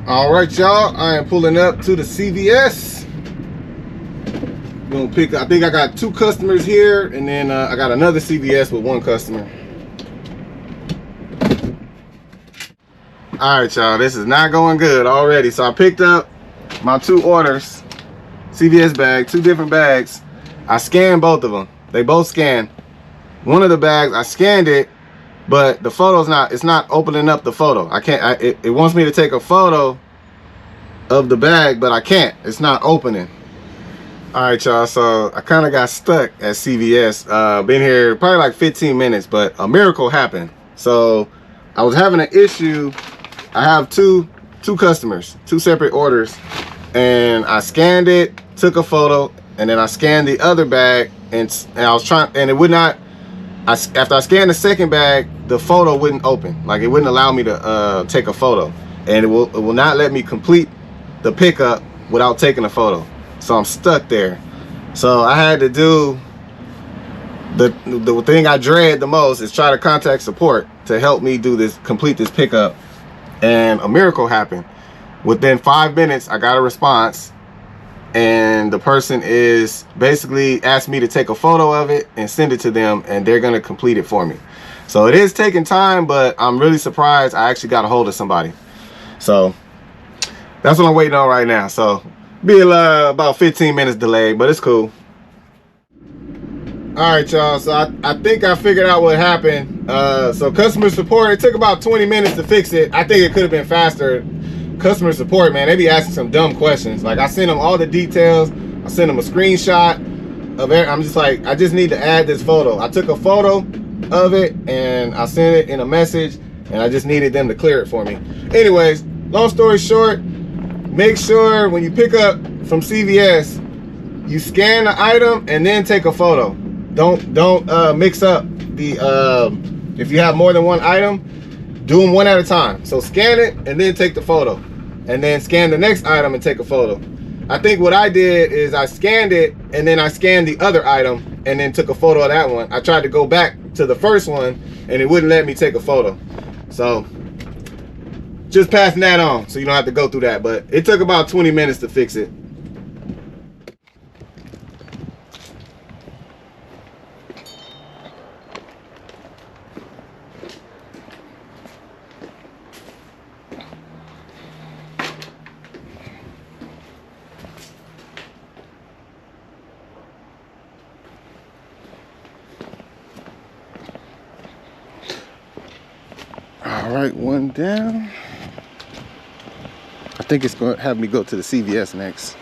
All right, y'all. I am pulling up to the CVS. Gonna pick. I think I got 2 customers here, and then I got another CVS with 1 customer. All right, y'all. This is not going good already. So I picked up my 2 orders, CVS bag, 2 different bags. I scanned both of them. They both scanned. One of the bags, I scanned it, but the photo's not. It's not opening up the photo. I can't. It wants me to take a photo of the bag, but I can't. It's not opening. All right, y'all. So I kind of got stuck at CVS. Been here probably like 15 minutes, but a miracle happened. So I was having an issue. I have two customers, 2 separate orders, and I scanned it, took a photo, and then I scanned the other bag, and I was trying, and it would not. After I scanned the second bag, the photo wouldn't open. Like, it wouldn't allow me to take a photo, and it will not let me complete the pickup without taking a photo. So I'm stuck there. So I had to do the thing I dread the most is try to contact support to help me do this, complete this pickup. And a miracle happened. Within 5 minutes, I got a response, and the person is basically asked me to take a photo of it and send it to them, and they're gonna complete it for me. So it is taking time, but I'm really surprised I actually got a hold of somebody. So that's what I'm waiting on right now. So be about 15 minutes delayed, but it's cool. All right, y'all. So I think I figured out what happened. So customer support, it took about 20 minutes to fix it. I think it could have been faster. Customer support, man, they be asking some dumb questions. Like, I sent them all the details. I sent them a screenshot of it. I'm just like, I just need to add this photo. I took a photo of it and I sent it in a message, and I just needed them to clear it for me. Anyways, long story short, make sure when you pick up from CVS, you scan the item and then take a photo. Don't mix up the if you have more than 1 item, do them one at a time. So scan it and then take the photo, and then scan the next item and take a photo. I think what I did is I scanned it and then I scanned the other item and then took a photo of that one. I tried to go back to the first one and it wouldn't let me take a photo. So just passing that on so you don't have to go through that, but it took about 20 minutes to fix it. All right, 1 down. I think it's going to have me go to the CVS next.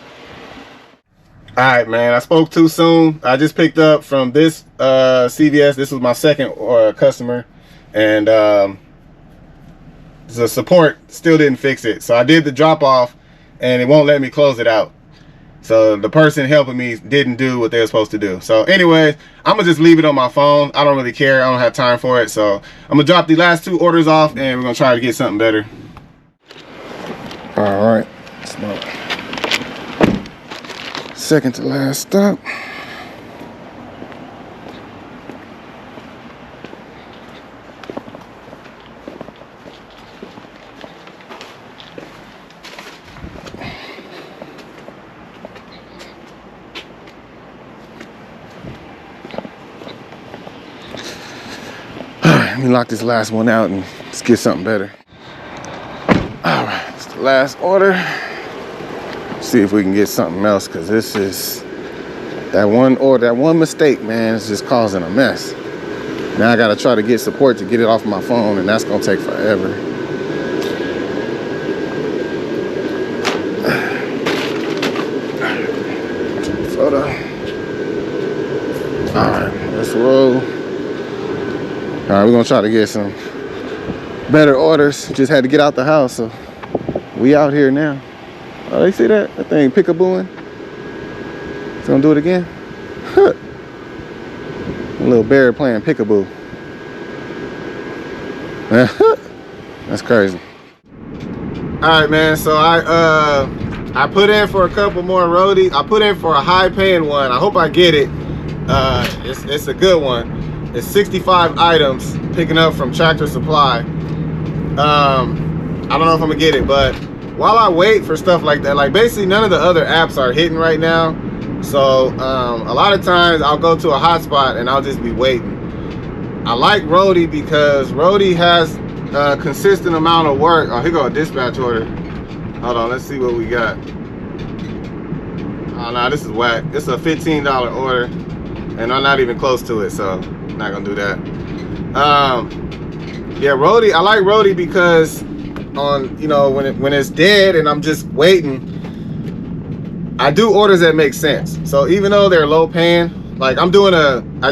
All right, man, I spoke too soon. I just picked up from this CVS. This was my second customer, and the support still didn't fix it. So I did the drop off, and it won't let me close it out. So the person helping me didn't do what they were supposed to do. So anyways, I'm gonna just leave it on my phone. I don't really care. I don't have time for it. So I'm gonna drop the last 2 orders off, and we're gonna try to get something better. All right, it's about second to last stop. Let me lock this last one out and let's get something better. All right, it's the last order. See if we can get something else, because this is that one order, that one mistake, man, is just causing a mess. Now I gotta try to get support to get it off my phone, and that's gonna take forever. Photo. All right, let's roll. All right, we're gonna try to get some better orders. Just had to get out the house, so we out here now. Oh, they see that? That thing pick-a-booing. It's gonna do it again. A little bear playing pick-a-boo. That's crazy. All right, man. So I put in for a couple more roadies. I put in for a high-paying one. I hope I get it. It's a good one. It's 65 items picking up from Tractor Supply. I don't know if I'm gonna get it, but while I wait for stuff like that, like basically none of the other apps are hitting right now. So a lot of times I'll go to a hotspot and I'll just be waiting. I like Roadie because Roadie has a consistent amount of work. Oh, here go a dispatch order. Hold on, let's see what we got. Oh no, this is whack. It's a $15 order and I'm not even close to it, so I'm not gonna do that. Yeah, Roadie, I like Roadie because on, you know, when it's dead and I'm just waiting, I do orders that make sense. So even though they're low paying, like I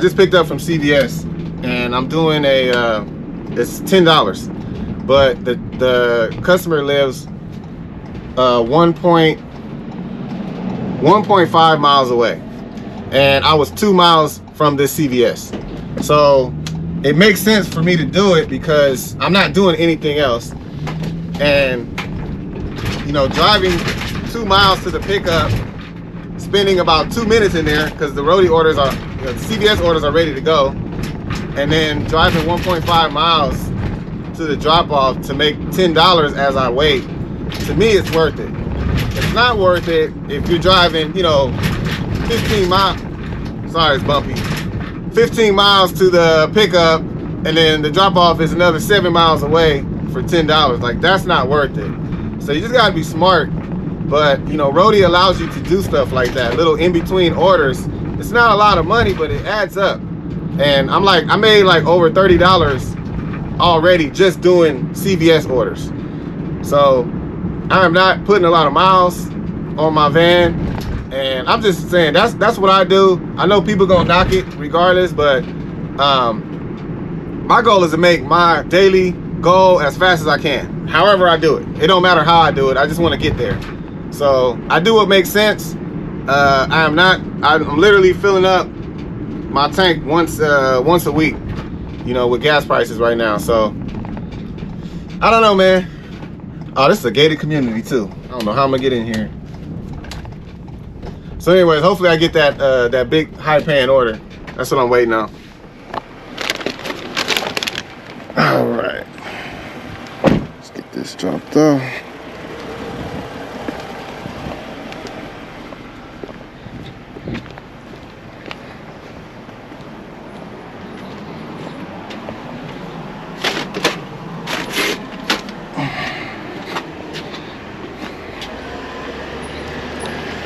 just picked up from CVS and I'm doing it's $10, but the customer lives 1.5 miles away, and I was 2 miles from this CVS. So it makes sense for me to do it because I'm not doing anything else. And you know, driving 2 miles to the pickup, spending about 2 minutes in there because the Roadie orders are, you know, the CVS orders are ready to go, and then driving 1.5 miles to the drop-off to make $10 as I wait, to me it's worth it. It's not worth it if you're driving, you know, 15 miles, sorry it's bumpy, 15 miles to the pickup, and then the drop-off is another 7 miles away for $10. Like, that's not worth it. So you just gotta be smart. But you know, Roadie allows you to do stuff like that, little in-between orders. It's not a lot of money, but it adds up. And I made like over $30 already just doing CVS orders. So I am not putting a lot of miles on my van, and I'm just saying that's what I do. I know people gonna knock it regardless, but my goal is to make my daily goal as fast as I can. However I do it, it don't matter how I do it. I just want to get there. So I do what makes sense. I'm literally filling up my tank once a week, you know, with gas prices right now. So I don't know, man. Oh, this is a gated community too. I don't know how I'm gonna get in here. So anyways, hopefully I get that big high paying order. That's what I'm waiting on. All right, let's get this dropped off.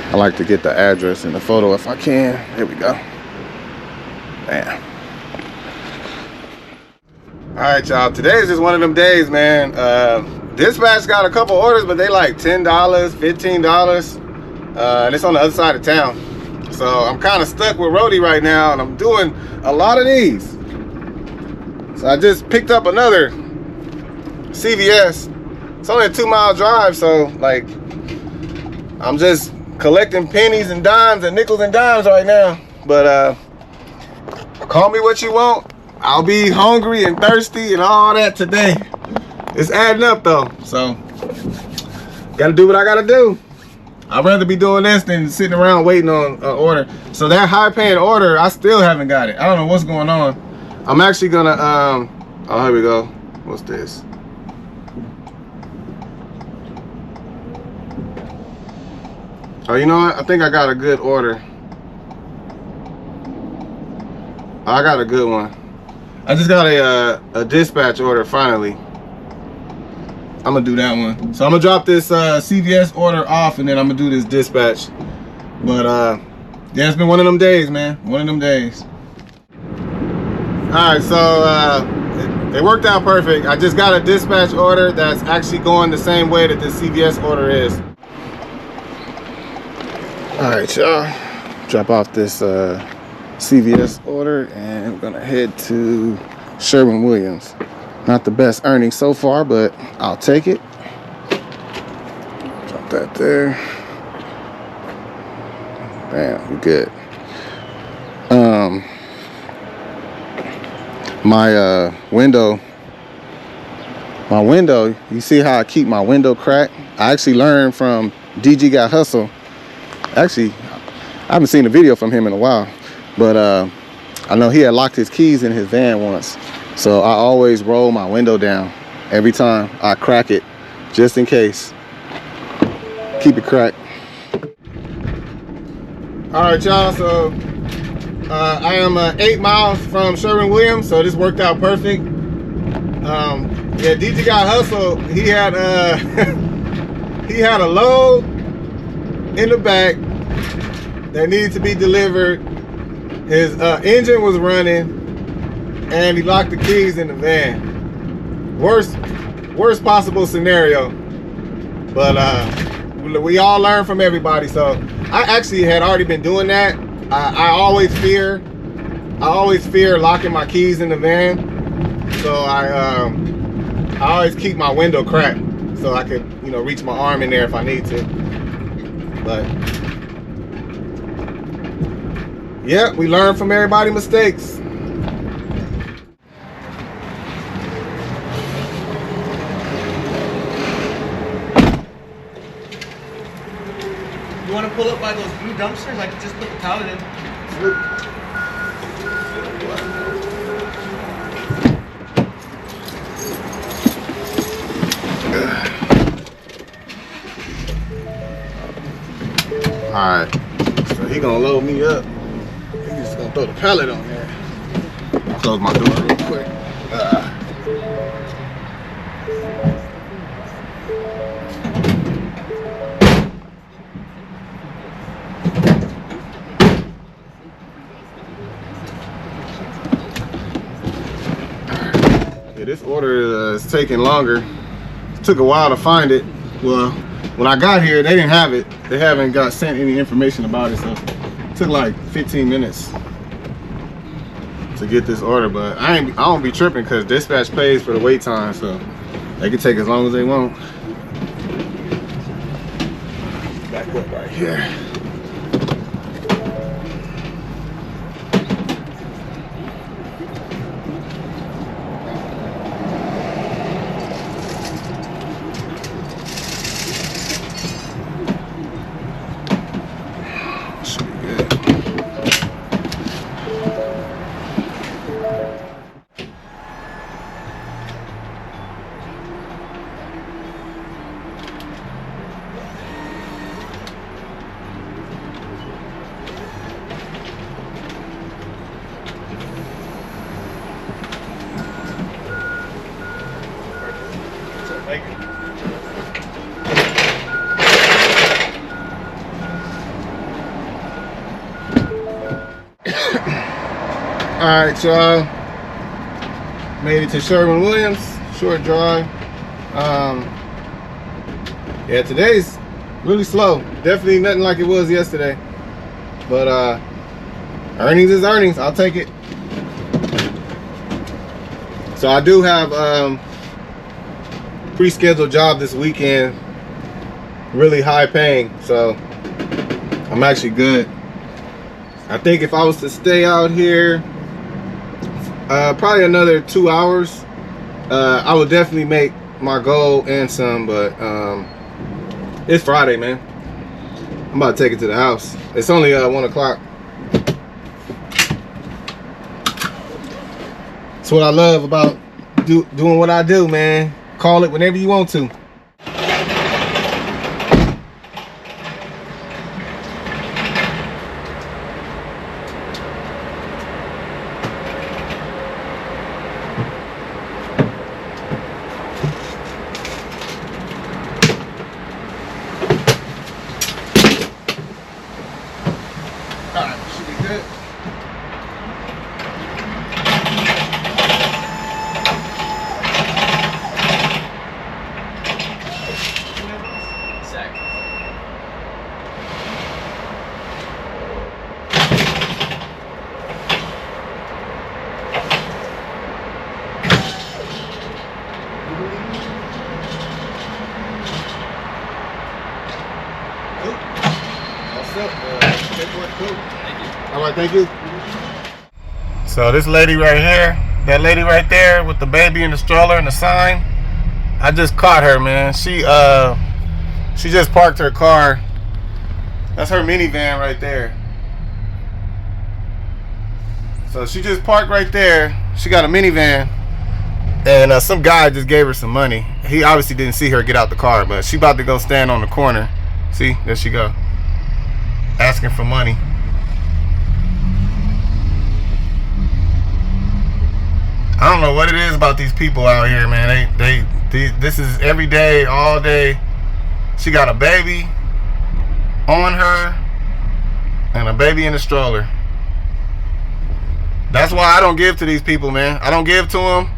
I like to get the address in the photo if I can. Here we go. Bam. All right, y'all. Today is just one of them days, man. Dispatch got a couple orders, but they like $10, $15, and it's on the other side of town. So I'm kind of stuck with Roadie right now, and I'm doing a lot of these. So I just picked up another CVS. It's only a 2 mile drive, so like I'm just collecting pennies and dimes and nickels and dimes right now. But call me what you want. I'll be hungry and thirsty and all that today. It's adding up though, so gotta do what I gotta do. I'd rather be doing this than sitting around waiting on an order. So that high paying order, I still haven't got it. I don't know what's going on. I'm actually gonna oh, here we go. What's this? Oh, you know what? I think I got a good order. I got a good one. I just got a dispatch order finally. I'm gonna do that one. So I'm gonna drop this CVS order off, and then I'm gonna do this dispatch. But yeah, it's been one of them days, man. One of them days. All right, so it worked out perfect. I just got a dispatch order that's actually going the same way that the CVS order is. All right, y'all, drop off this CVS order, and we're gonna head to Sherwin-Williams. Not the best earnings so far, but I'll take it. Drop that there. Bam, we're good. My window, you see how I keep my window cracked? I actually learned from DG Got Hustle. Actually, I haven't seen a video from him in a while, but I know he had locked his keys in his van once. So I always roll my window down every time I crack it, just in case. keep it cracked. All right, y'all. So I am 8 miles from Sherwin-Williams, so this worked out perfect. Yeah, DJ got hustled. He had he had a load in the back that needed to be delivered. His engine was running, and he locked the keys in the van. Worst possible scenario. But we all learn from everybody. So I actually had already been doing that. I always fear locking my keys in the van. So I always keep my window cracked so I could, you know, reach my arm in there if I need to. But yeah, we learn from everybody's mistakes. You want to pull up by those blue dumpsters? I could just put the pallet in. Alright, so he gonna load me up. He's just gonna throw the pallet on there. I'll close my door real quick. Yeah, this order is taking longer. It took a while to find it. Well, when I got here, they didn't have it. They haven't got sent any information about it, so it took like 15 minutes to get this order. But I don't be tripping because dispatch pays for the wait time, so they can take as long as they want. Back up right here. Alright, y'all, made it to Sherwin-Williams, short drive. Yeah, today's really slow. Definitely nothing like it was yesterday. But earnings is earnings, I'll take it. So I do have pre-scheduled job this weekend, really high paying, so I'm actually good. I think if I was to stay out here probably another 2 hours, I would definitely make my goal and some, but it's Friday, man. I'm about to take it to the house. It's only 1 o'clock. That's what I love about doing what I do, man. Call it whenever you want to. All right, thank you. So this lady right here, that lady right there with the baby in the stroller and the sign, I just caught her, man. She just parked her car. That's her minivan right there. So she just parked right there. She got a minivan, and some guy just gave her some money. He obviously didn't see her get out the car, but she about to go stand on the corner. See, there she go. Asking for money. I don't know what it is about these people out here, man. This is every day, all day. She got a baby on her and a baby in a stroller. That's why I don't give to these people, man. I don't give to them.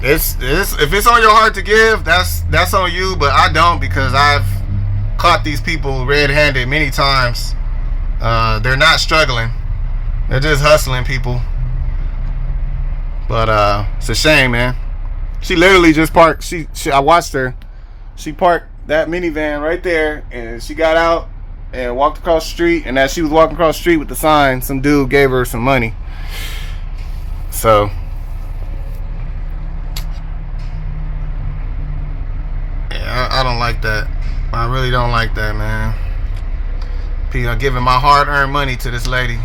If it's on your heart to give, that's on you, but I don't, because I've caught these people red-handed many times. They're not struggling. They're just hustling people. But it's a shame, man. She literally just parked. I watched her. She parked that minivan right there, and she got out and walked across the street. And as she was walking across the street with the sign, some dude gave her some money. So yeah, I don't like that. I really don't like that, man. People are giving my hard-earned money to this lady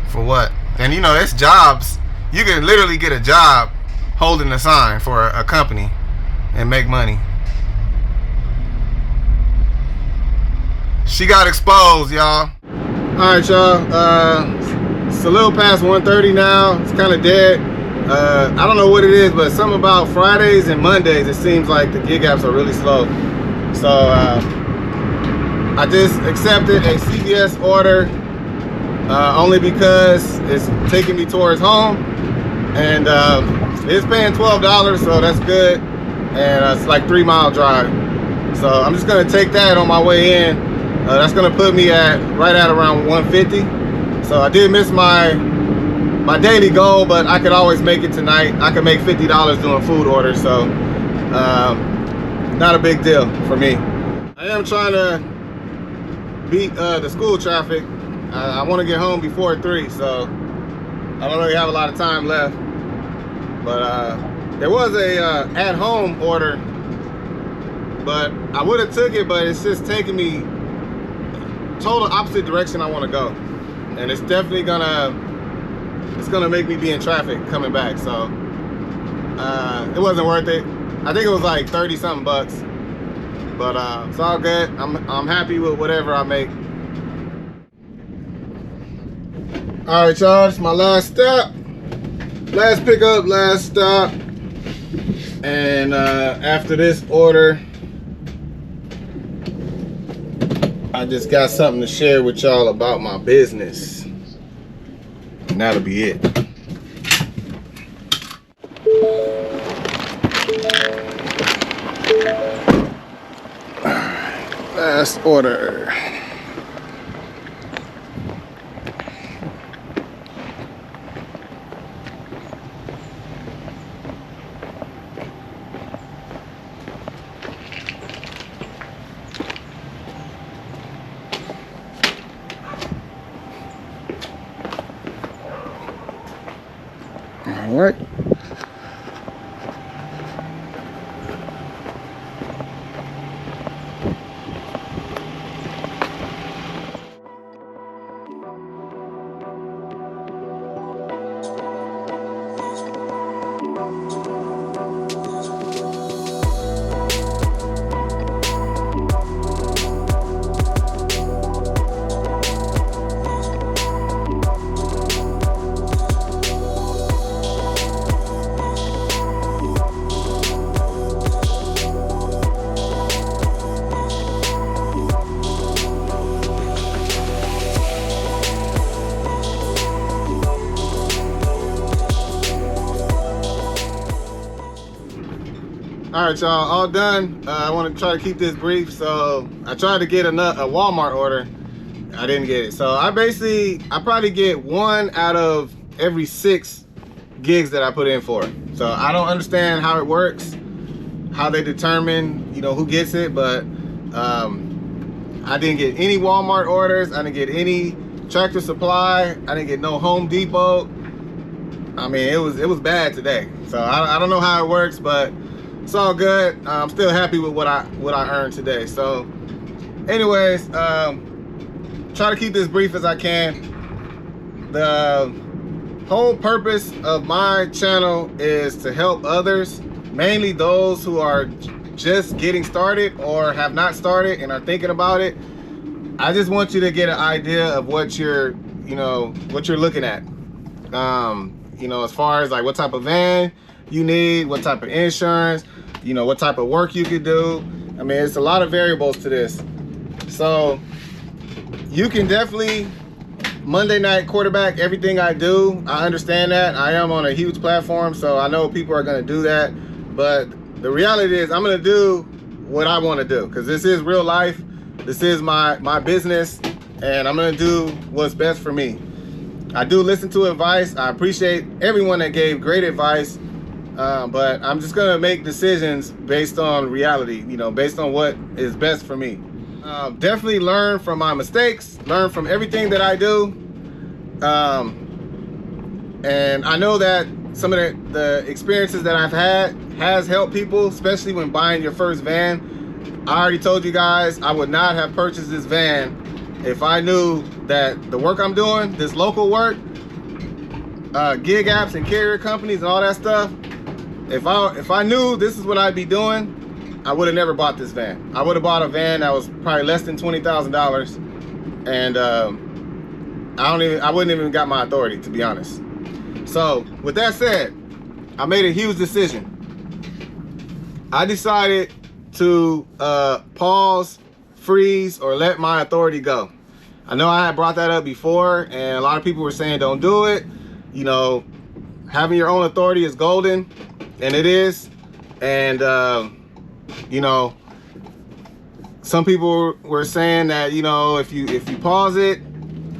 for what? And you know, it's jobs. You can literally get a job holding a sign for a company and make money. She got exposed, y'all. Alright, y'all. It's a little past 1:30 now. It's kind of dead. I don't know what it is, but something about Fridays and Mondays, it seems like the gig apps are really slow. So I just accepted a CVS order only because it's taking me towards home, and it's paying $12, so that's good, and it's like 3-mile drive. So I'm just gonna take that on my way in. That's gonna put me right at around 150. So I did miss my daily goal, but I could always make it tonight. I could make $50 doing food orders, so not a big deal for me. I am trying to beat the school traffic. I want to get home before 3, so I don't really have a lot of time left. But there was a at-home order, but I would have took it, but it's just taking me total opposite direction I want to go, and it's definitely gonna make me be in traffic coming back. So it wasn't worth it. I think it was like 30-something bucks, but it's all good. I'm happy with whatever I make. All right, y'all, it's my last stop, last pickup, last stop, and after this order, I just got something to share with y'all about my business, and that'll be it. All right, last order. All right. All right, y'all, all done. I want to try to keep this brief. So I tried to get a Walmart order. I didn't get it. So I probably get 1 out of every 6 gigs that I put in for. So I don't understand how it works, how they determine, who gets it, but I didn't get any Walmart orders. I didn't get any Tractor Supply. I didn't get no Home Depot. I mean, it was bad today. So I don't know how it works, but it's all good. I'm still happy with what I earned today. So anyways, try to keep this brief as I can. The whole purpose of my channel is to help others, mainly those who are just getting started or have not started and are thinking about it, I just want you to get an idea of what you're looking at. As far as like what type of van you need, what type of insurance, what type of work you could do. I mean, it's a lot of variables to this. So you can definitely Monday night quarterback everything I do. I understand that. I am on a huge platform, so I know people are going to do that. But the reality is I'm going to do what I want to do, because this is real life. This is my business, and I'm going to do what's best for me. I do listen to advice. I appreciate everyone that gave great advice, but I'm just going to make decisions based on reality, based on what is best for me. Definitely learn from my mistakes, learn from everything that I do. And I know that some of the experiences that I've had has helped people, especially when buying your first van. I already told you guys I would not have purchased this van if I knew that the work I'm doing, this local work, gig apps and carrier companies and all that stuff, if I knew this is what I'd be doing, I would have never bought this van. I would have bought a van that was probably less than $20,000, and I wouldn't even got my authority, to be honest. So with that said, I made a huge decision. I decided to pause, freeze, or let my authority go. I know I had brought that up before, and a lot of people were saying don't do it. Having your own authority is golden, and it is. And some people were saying that if you pause it,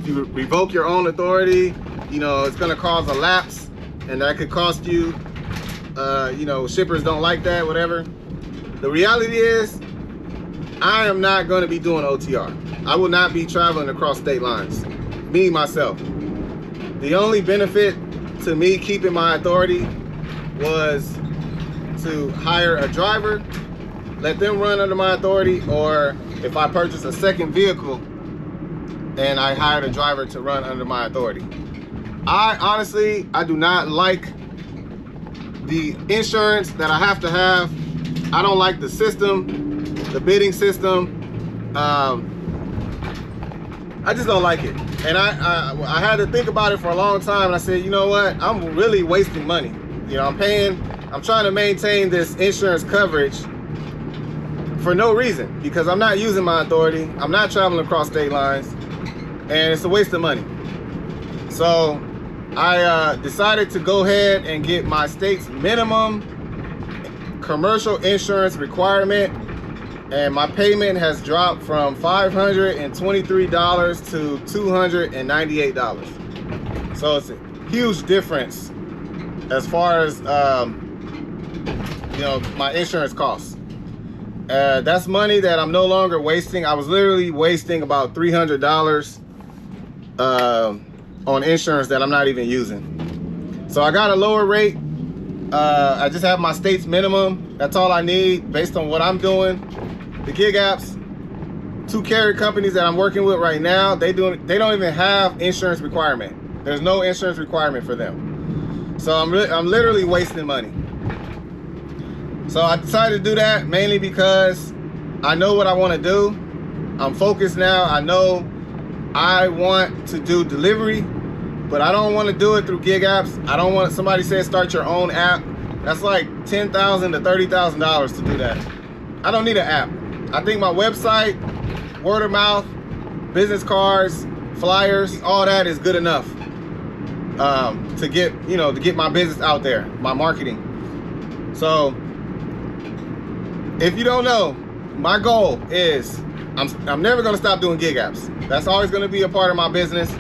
if you revoke your own authority, it's going to cause a lapse, and that could cost you. Shippers don't like that, whatever. The reality is, I am not going to be doing OTR. I will not be traveling across state lines, me, myself. The only benefit to me keeping my authority was to hire a driver, let them run under my authority, or if I purchase a second vehicle and I hired a driver to run under my authority. I do not like the insurance that I have to have. I don't like the system, the bidding system. I just don't like it. And I had to think about it for a long time, and I said, you know what? I'm really wasting money. I'm trying to maintain this insurance coverage for no reason, because I'm not using my authority. I'm not traveling across state lines, and it's a waste of money. So I decided to go ahead and get my state's minimum commercial insurance requirement, and my payment has dropped from $523 to $298. So it's a huge difference as far as my insurance costs. That's money that I'm no longer wasting. I was literally wasting about $300 on insurance that I'm not even using. So I got a lower rate. I just have my state's minimum. That's all I need based on what I'm doing. The gig apps, 2 carrier companies that I'm working with right now, they don't even have insurance requirement. There's no insurance requirement for them. So I'm literally wasting money. So I decided to do that mainly because I know what I want to do. I'm focused now. I know I want to do delivery, but I don't want to do it through gig apps. I don't want, somebody said start your own app. That's like $10,000 to $30,000 to do that. I don't need an app. I think my website, word of mouth, business cards, flyers, all that is good enough to get my business out there, my marketing. So if you don't know, my goal is I'm never going to stop doing gig apps. That's always going to be a part of my business.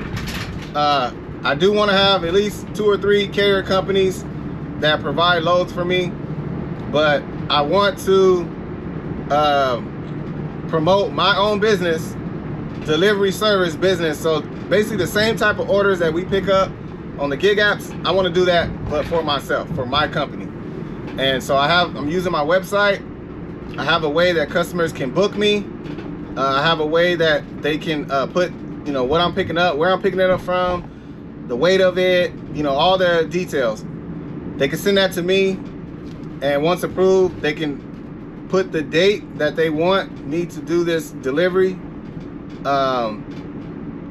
I do want to have at least 2 or 3 carrier companies that provide loads for me, but I want to promote my own business, delivery service business. So basically the same type of orders that we pick up on the gig apps, I want to do that, but for myself, for my company. And so I'm using my website. I have a way that customers can book me. I have a way that they can put, what I'm picking up, where I'm picking it up from, the weight of it, all the details. They can send that to me, and once approved, they can put the date that they want me to do this delivery.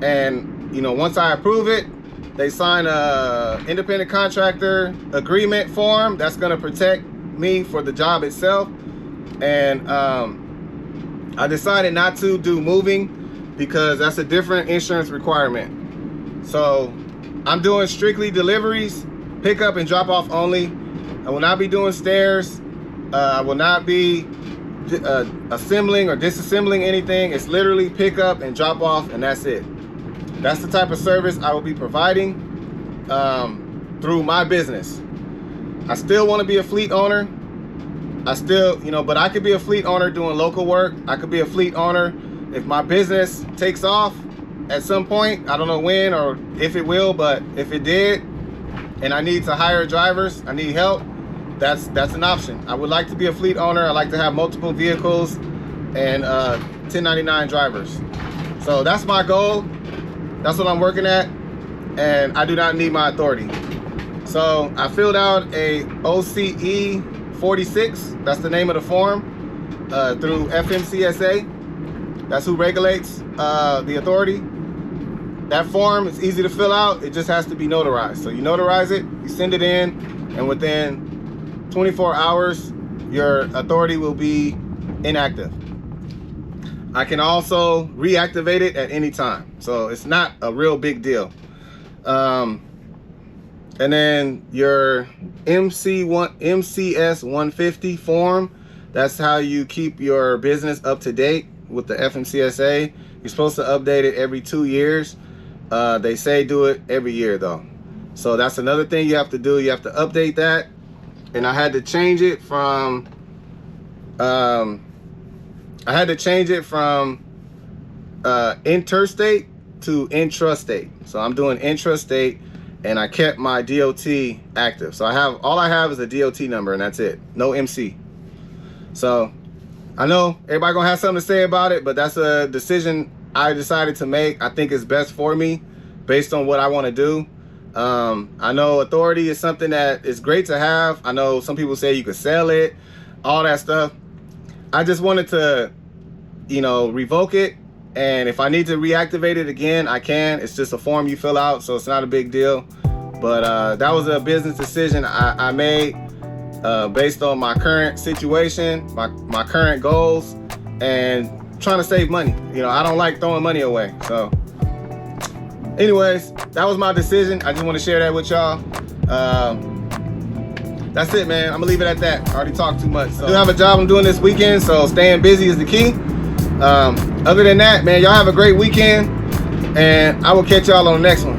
And you know, once I approve it, they sign a independent contractor agreement form that's going to protect me for the job itself. And I decided not to do moving because that's a different insurance requirement. So I'm doing strictly deliveries, pick up and drop off only. I will not be doing stairs. I will not be assembling or disassembling anything. It's literally pick up and drop off, and that's it. That's the type of service I will be providing through my business. I still want to be a fleet owner. I still, you know, but I could be a fleet owner doing local work. I could be a fleet owner if my business takes off at some point. I don't know when or if it will, but if it did and I need to hire drivers, I need help, that's an option. I would like to be a fleet owner. I like to have multiple vehicles and 1099 drivers. So that's my goal. That's what I'm working at, and I do not need my authority. So I filled out a OCE 46, that's the name of the form, through FMCSA. That's who regulates the authority. That form is easy to fill out. It just has to be notarized. So you notarize it, you send it in, and within 24 hours, your authority will be inactive. I can also reactivate it at any time. So it's not a real big deal. And then your MCS 150 form, that's how you keep your business up to date with the FMCSA. You're supposed to update it every 2 years. They say do it every year though. So that's another thing you have to do. You have to update that. And I had to change it from interstate to intrastate. So I'm doing intrastate, and I kept my DOT active. So all I have is a DOT number, and that's it. No MC. So I know everybody gonna have something to say about it, but that's a decision I decided to make. I think it's best for me based on what I want to do. I know authority is something that is great to have. I know some people say you could sell it, all that stuff. I just wanted to, you know, revoke it, and if I need to reactivate it again, I can. It's just a form you fill out, so it's not a big deal. But that was a business decision I made based on my current situation, my current goals, and trying to save money. You know, I don't like throwing money away. So anyways, that was my decision. I just want to share that with y'all. That's it, man. I'm gonna leave it at that. I already talked too much. So I do have a job I'm doing this weekend, so staying busy is the key. Other than that, man, y'all have a great weekend, and I will catch y'all on the next one.